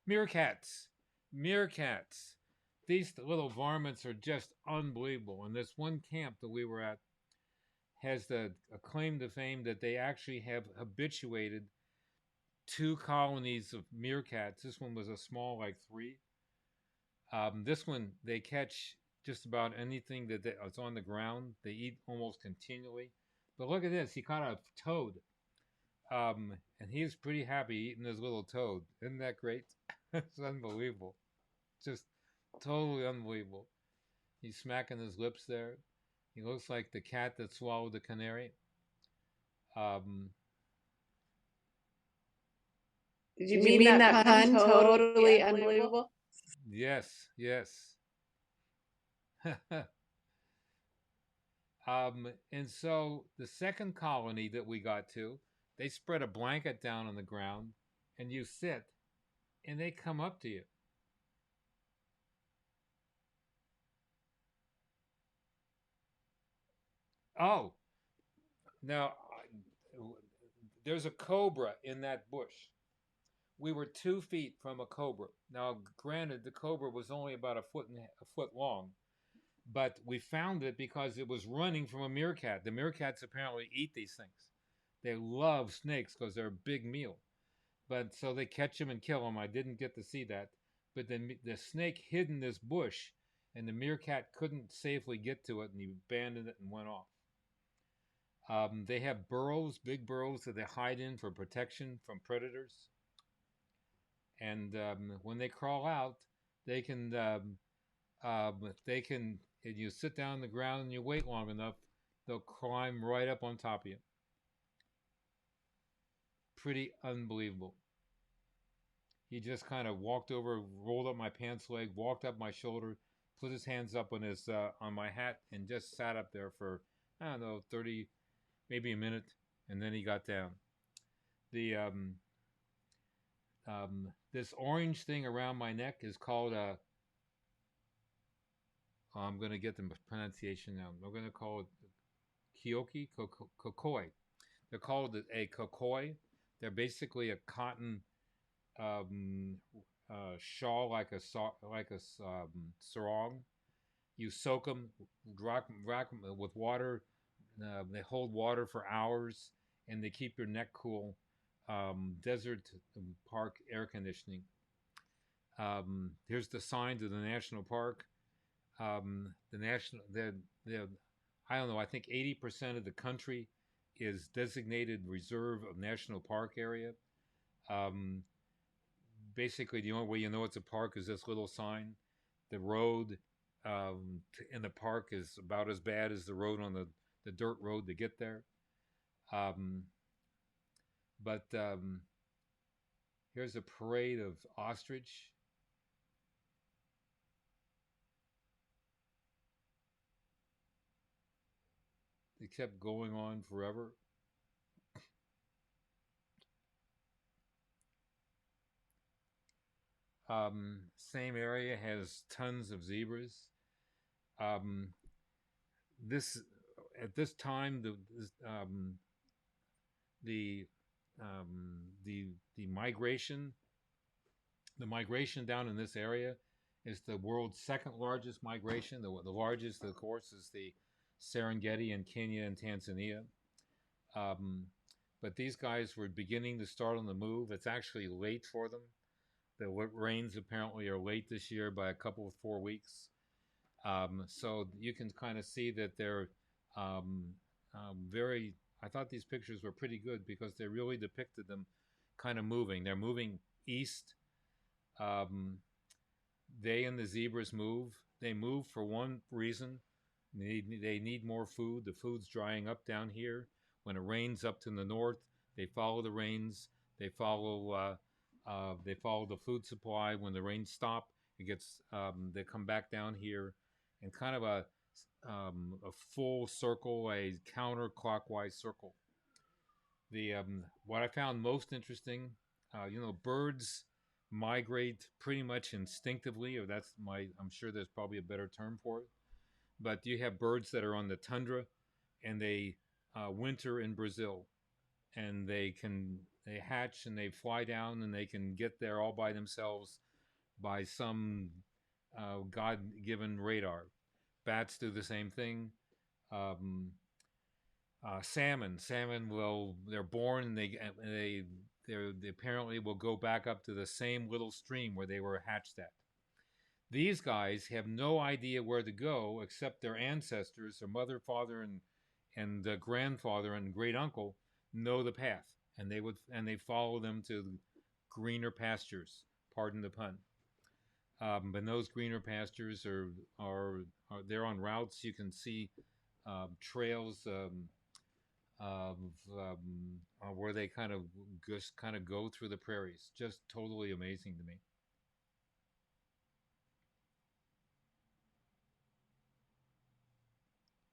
Meerkats. Meerkats. These little varmints are just unbelievable. And this one camp that we were at has the claim to fame that they actually have habituated 2 colonies of meerkats. This one was a small, like 3. This one, they catch just about anything that's on the ground. They eat almost continually. But look at this. He caught a toad. And he's pretty happy eating his little toad. Isn't that great? It's unbelievable. Just totally unbelievable. He's smacking his lips there. He looks like the cat that swallowed the canary. Did you mean that pun? Totally unbelievable. Yes, yes. And so the second colony that we got to, they spread a blanket down on the ground, and you sit, and they come up to you. Oh, now there's a cobra in that bush. We were 2 feet from a cobra. Now, granted, the cobra was only about a foot long, but we found it because it was running from a meerkat. The meerkats apparently eat these things. They love snakes because they're a big meal. But so they catch them and kill them. I didn't get to see that. But then the snake hid in this bush, and the meerkat couldn't safely get to it, and he abandoned it and went off. They have burrows, big burrows that they hide in for protection from predators. And when they crawl out, they can, if you sit down on the ground and you wait long enough, they'll climb right up on top of you. Pretty unbelievable. He just kind of walked over, rolled up my pants leg, walked up my shoulder, put his hands up on my hat, and just sat up there for, I don't know, 30, maybe a minute, and then he got down. The this orange thing around my neck is called a. I'm going to get the pronunciation now. I'm going to call it kioki, kokoi. They're called a kokoi. They're basically a cotton shawl, like a sarong. You soak them, rock them with water. They hold water for hours, and they keep your neck cool. Desert park air conditioning. Here's the sign to the national park. The national, I don't know. I think 80% of the country is designated reserve of national park area. Basically, the only way you know it's a park is this little sign. The road in the park is about as bad as the road on the dirt road to get there. But here's a parade of ostrich. It kept going on forever. Same area has tons of zebras. This at this time the migration down in this area is the world's second largest migration. The largest, of course, is the Serengeti in Kenya and Tanzania. Um, but these guys were beginning to start on the move. It's actually late for them. The rains apparently are late this year by a couple of 4 weeks. So you can kind of see that they're um, very. I thought these pictures were pretty good because they really depicted them kind of moving. They're moving east. Um, they and the zebras move. They move for one reason. They need more food. The food's drying up down here. When it rains up to the north, they follow the rains. They follow the food supply. When the rains stop, it gets they come back down here, and kind of a full circle, a counterclockwise circle. The what I found most interesting, birds migrate pretty much instinctively, or that's my. I'm sure there's probably a better term for it. But you have birds that are on the tundra, and they winter in Brazil, and they hatch and they fly down, and they can get there all by themselves by some God-given radar. Bats do the same thing. Um, salmon will they're born and they apparently will go back up to the same little stream where they were hatched at. These guys have no idea where to go except their ancestors, their mother, father, and grandfather and great uncle know the path, and they follow them to greener pastures. Pardon the pun. But those greener pastures are they're on routes. You can see trails of where they kind of go through the prairies. Just totally amazing to me.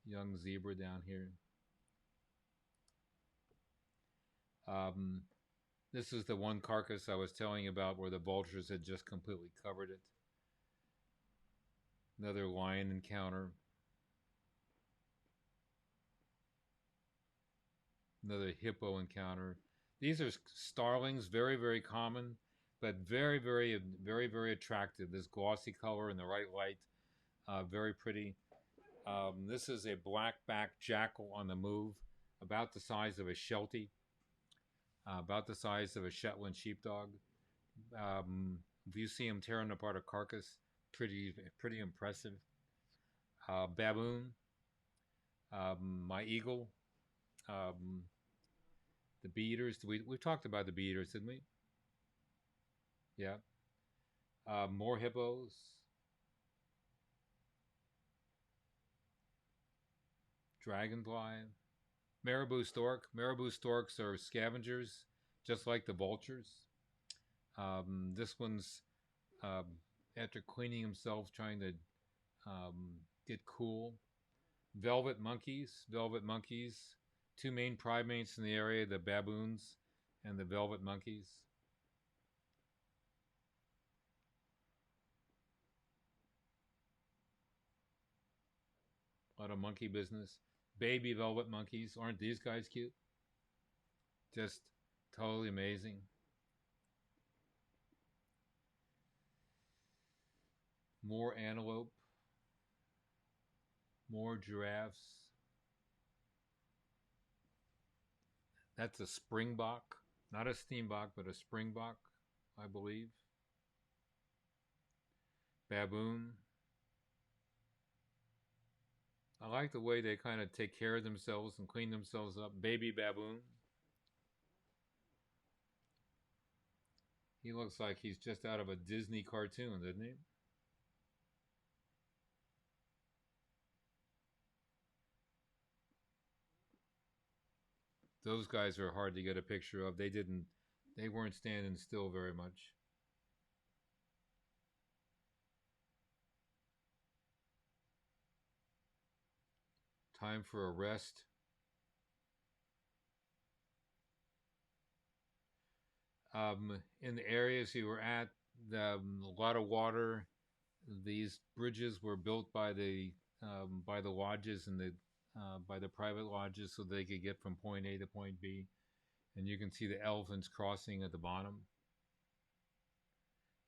Young zebra down here. Um, this is the one carcass I was telling you about where the vultures had just completely covered it. Another lion encounter. Another hippo encounter. These are starlings, very, very common, but very, very, very, very attractive. This glossy color in the right light, very pretty. This is a black-backed jackal on the move, about the size of a Sheltie, about the size of a Shetland sheepdog. If you see him tearing apart a carcass, pretty impressive. Baboon, my eagle, um, the bee eaters. We talked about the bee eaters, didn't we? Yeah. More hippos. Dragonfly. Marabou stork. Marabou storks are scavengers, just like the vultures. This one's um, after cleaning himself, trying to get cool. Velvet monkeys. Velvet monkeys. Two main primates in the area: the baboons and the velvet monkeys. A lot of monkey business. Baby velvet monkeys. Aren't these guys cute? Just totally amazing. More antelope. More giraffes. That's a springbok. Not a steenbok, but a springbok, I believe. Baboon. I like the way they kind of take care of themselves and clean themselves up. Baby baboon. He looks like he's just out of a Disney cartoon, doesn't he? Those guys are hard to get a picture of. They weren't standing still very much. Time for a rest. In the areas you were at, a lot of water. These bridges were built by the lodges and the by the private lodges so they could get from point A to point B. And you can see the elephants crossing at the bottom.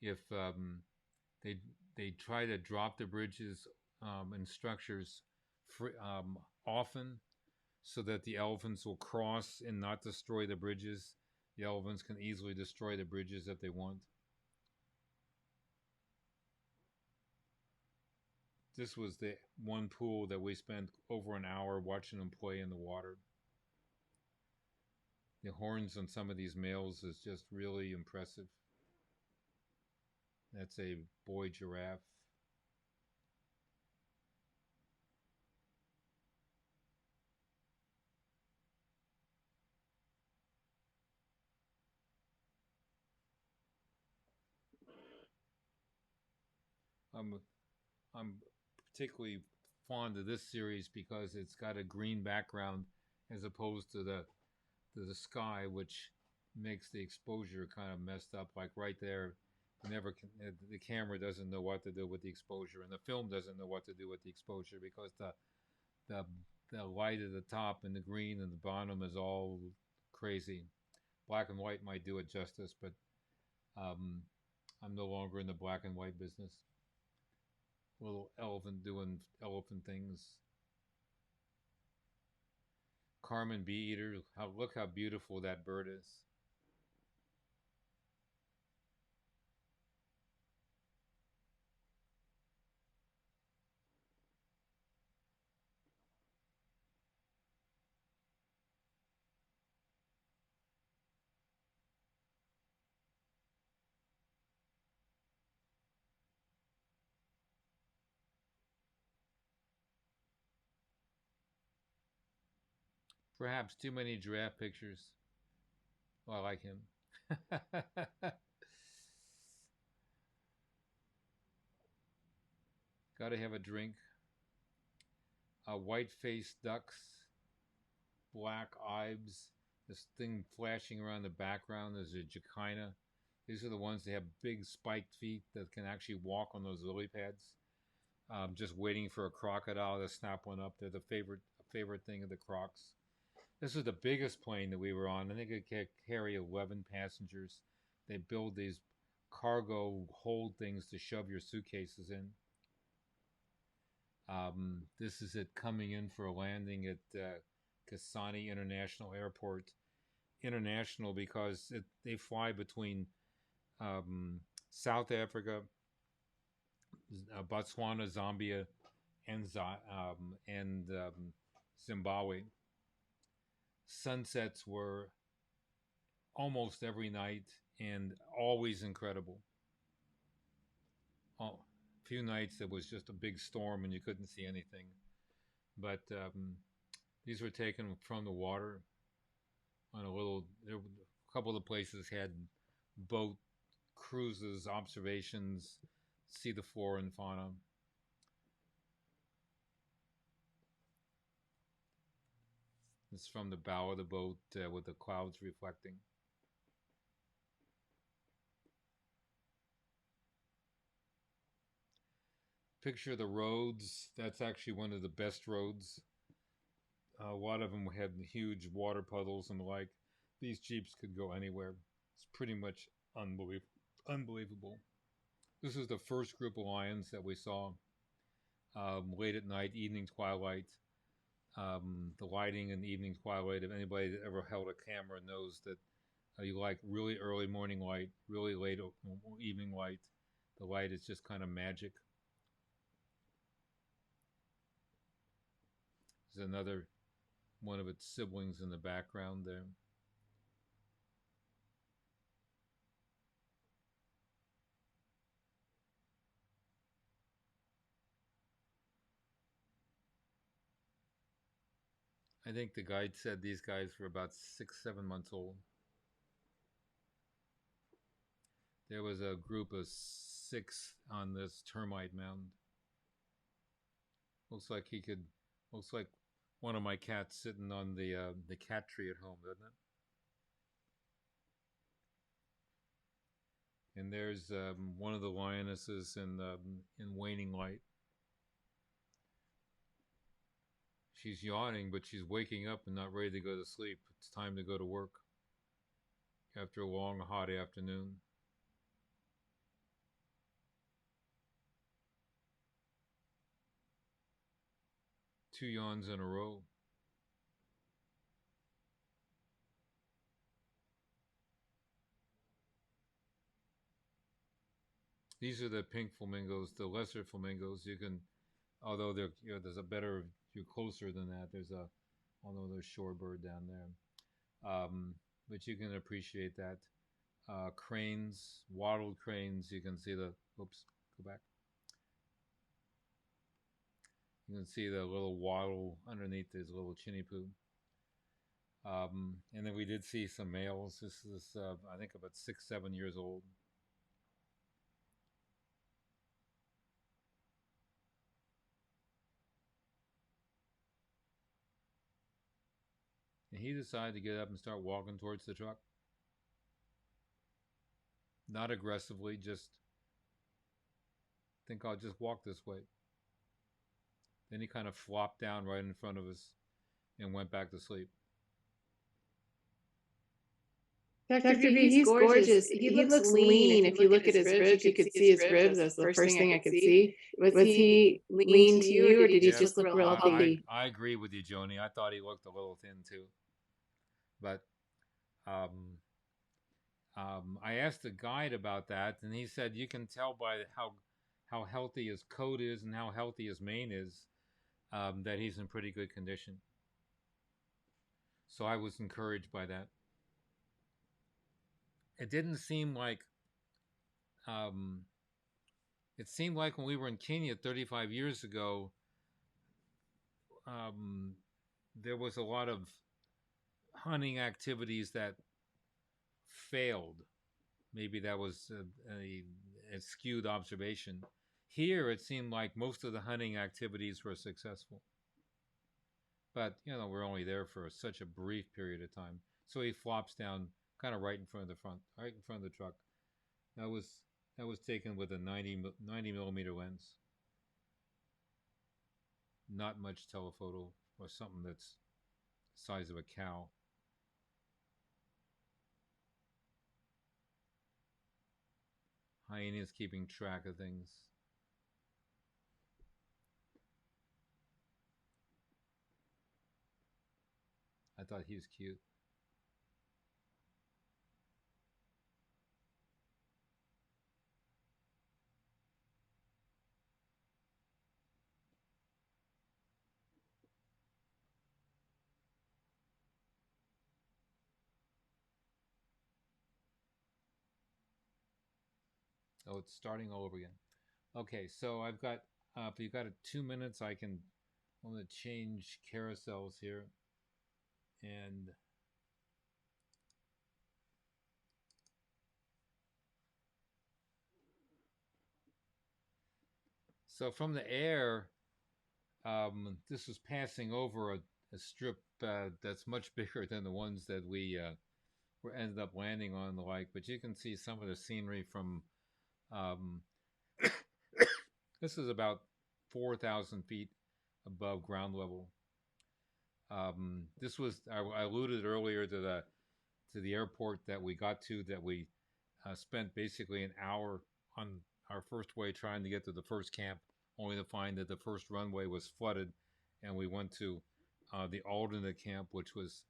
If they they try to drop the bridges and structures often so that the elephants will cross and not destroy the bridges. The elephants can easily destroy the bridges if they want. This was the one pool that we spent over an hour watching them play in the water. The horns on some of these males is just really impressive. That's a boy giraffe. I'm I'm particularly fond of this series because it's got a green background as opposed to the sky, which makes the exposure kind of messed up. Like right there, never can, the camera doesn't know what to do with the exposure, and the film doesn't know what to do with the exposure because the the light at the top and the green and the bottom is all crazy. Black and white might do it justice, but um, I'm no longer in the black and white business. Little elephant doing elephant things. Carmen bee eater. Look how beautiful that bird is. Perhaps too many giraffe pictures. Oh, I like him. Gotta have a drink. White-faced ducks, black ibis. This thing flashing around the background is a jacina. These are the ones that have big spiked feet that can actually walk on those lily pads. Just waiting for a crocodile to snap one up. They're the favorite thing of the crocs. This is the biggest plane that we were on. I think it could carry 11 passengers. They build these cargo hold things to shove your suitcases in. This is it coming in for a landing at Kasane International Airport. International because they fly between South Africa, Botswana, Zambia, and Zimbabwe. Sunsets were almost every night and always incredible. A few nights it was just a big storm and you couldn't see anything. But these were taken from the water on a couple of places had boat cruises, observations, see the flora and fauna. It's from the bow of the boat with the clouds reflecting. Picture the roads. That's actually one of the best roads. A lot of them had huge water puddles and the like. These jeeps could go anywhere. It's pretty much unbelievable. This is the first group of lions that we saw late at night, evening twilight. The lighting in the evening twilight, if anybody that ever held a camera knows that you like really early morning light, really late evening light. The light is just kind of magic. There's another one of its siblings in the background there. I think the guide said these guys were about 6, 7 months old. There was a group of 6 on this termite mound. Looks like looks like one of my cats sitting on the cat tree at home, doesn't it? And there's one of the lionesses in waning light. She's yawning, but she's waking up and not ready to go to sleep. It's time to go to work after a long, hot afternoon. 2 yawns in a row. These are the pink flamingos, the lesser flamingos. You can, although they're, there's a better, you're closer than that. There's a, although there's shorebird down there, but you can appreciate that. Cranes, wattled cranes. You can see the, oops, go back. You can see the little wattle underneath his little chinny poo. And then we did see some males. This is, I think, about 6, 7 years old. And he decided to get up and start walking towards the truck. Not aggressively, just think I'll just walk this way. Then he kind of flopped down right in front of us and went back to sleep. Dr. V, he's gorgeous. He looks lean. If you look at his ribs, you could see his ribs. That's the first thing I could see. Was he lean to you, or did he just look real healthy? I agree with you, Joni. I thought he looked a little thin too. But I asked the guide about that, and he said you can tell by how healthy his coat is and how healthy his mane is, that he's in pretty good condition. So I was encouraged by that. It didn't seem like, it seemed like when we were in Kenya 35 years ago, there was a lot of hunting activities that failed. Maybe that was a skewed observation. Here, it seemed like most of the hunting activities were successful. But, we're only there for such a brief period of time. So he flops down kind of right in front of the truck. That was taken with a 90 millimeter lens. Not much telephoto, or something that's the size of a cow. Hyenas keeping track of things. I thought he was cute. Oh, it's starting all over again. Okay, so I've got, if you've got 2 minutes, I'm going to change carousels here. And so from the air, this was passing over a strip that's much bigger than the ones that we ended up landing on, the like. But you can see some of the scenery from, this is about 4,000 feet above ground level. This was, I alluded earlier to the airport that we got to, that we spent basically an hour on our first way trying to get to the first camp, only to find that the first runway was flooded, and we went to the alternate camp, which was,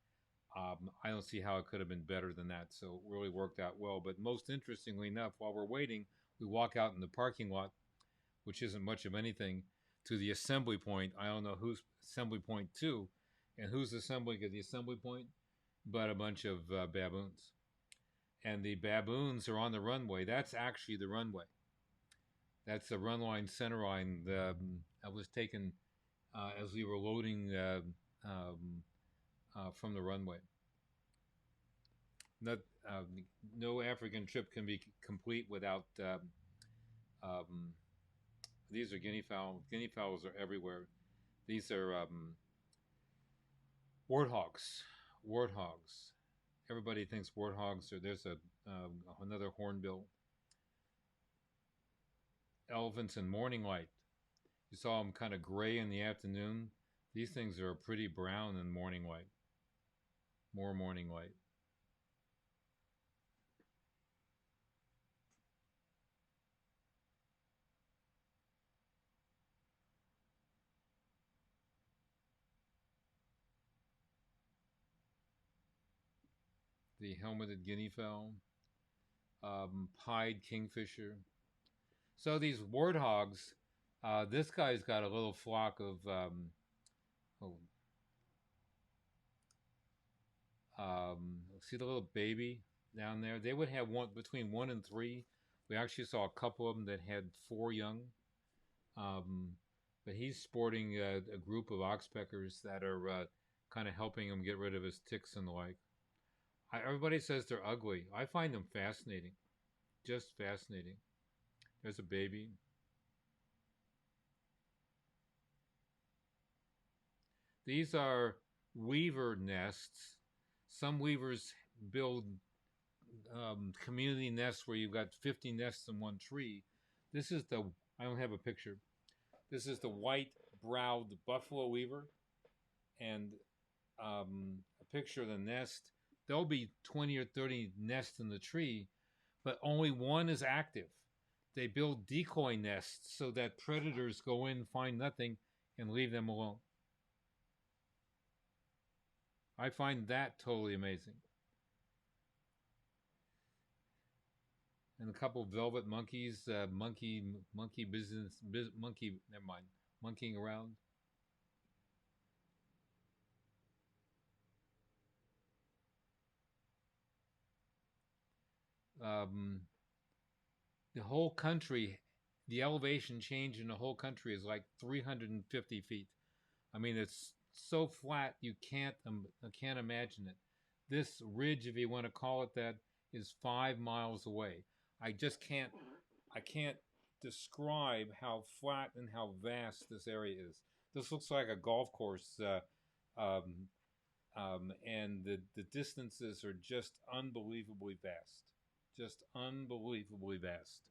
I don't see how it could have been better than that. So it really worked out well. But most interestingly enough, while we're waiting, we walk out in the parking lot, which isn't much of anything, to the assembly point. I don't know who's assembly point to, and who's assembling at the assembly point, but a bunch of baboons. And the baboons are on the runway. That's actually the runway. That's the run line, center line that was taken as we were loading from the runway. No African trip can be complete without. These are guinea fowl. Guinea fowls are everywhere. These are warthogs. Warthogs. Everybody thinks warthogs are. There's another hornbill. Elephants in morning light. You saw them kind of gray in the afternoon. These things are pretty brown in morning light. More morning light. the helmeted guinea fowl, pied kingfisher. So these warthogs, this guy's got a little flock of, oh, see the little baby down there? They would have between 1 and 3. We actually saw a couple of them that had 4 young. But he's sporting a group of oxpeckers that are kind of helping him get rid of his ticks and the like. Everybody says they're ugly. I find them fascinating. Just fascinating. There's a baby. These are weaver nests. Some weavers build community nests where you've got 50 nests in one tree. This is the, I don't have a picture. This is the white-browed buffalo weaver, and a picture of the nest. There'll be 20 or 30 nests in the tree, but only one is active. They build decoy nests so that predators go in, find nothing, and leave them alone. I find that totally amazing. And a couple of velvet monkeys, monkey business, never mind, monkeying around. The whole country, the elevation change in the whole country is like 350 feet. I mean, it's so flat you can't imagine it. This ridge, if you want to call it that, is 5 miles away. I can't describe how flat and how vast this area is. This looks like a golf course, and the distances are just unbelievably vast. Just unbelievably vast.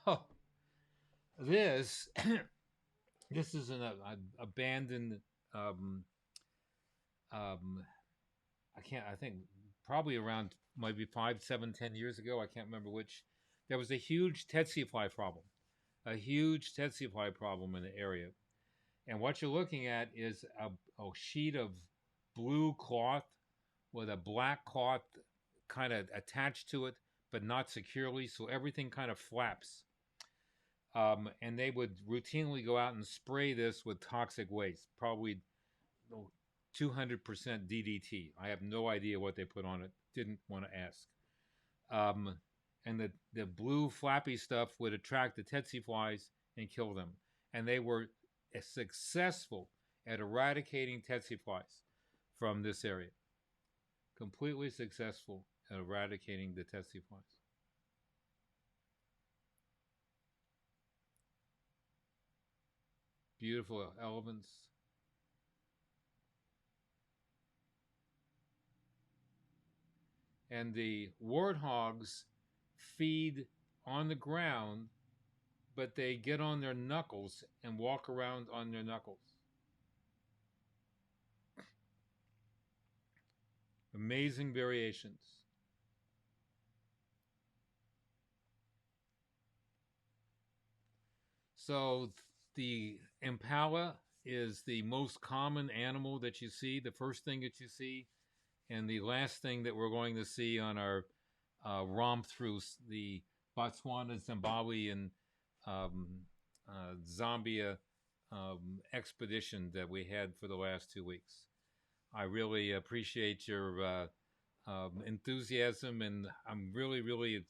Oh, this this is an abandoned. I think probably around maybe 5, 7, 10 years ago. I can't remember which. There was a huge tsetse fly problem, in the area. And what you're looking at is a sheet of blue cloth with a black cloth kind of attached to it, but not securely, so everything kind of flaps. And they would routinely go out and spray this with toxic waste, probably 200% DDT. I have no idea what they put on it. Didn't want to ask. And the blue flappy stuff would attract the tsetse flies and kill them. And they were successful at eradicating tsetse flies from this area. Completely successful at eradicating the tsetse flies. Beautiful elephants. And the warthogs feed on the ground, but they get on their knuckles and walk around on their knuckles. Amazing variations. So the impala is the most common animal that you see, the first thing that you see, and the last thing that we're going to see on our romp through the Botswana, Zimbabwe, and Zambia expedition that we had for the last 2 weeks. I really appreciate your enthusiasm, and I'm really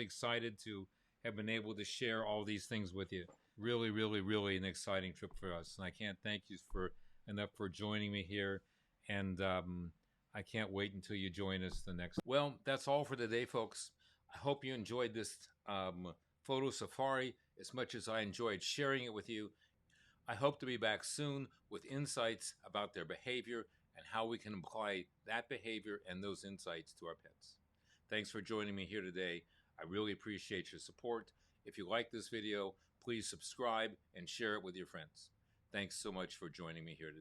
excited to have been able to share all these things with you. Really an exciting trip for us, and I can't thank you enough for joining me here, and I can't wait until you join us the next. Well, that's all for today, folks. I hope you enjoyed this photo safari as much as I enjoyed sharing it with you. I hope to be back soon with insights about their behavior and how we can apply that behavior and those insights to our pets. Thanks for joining me here today. I really appreciate your support. If you like this video, please subscribe and share it with your friends. Thanks so much for joining me here today.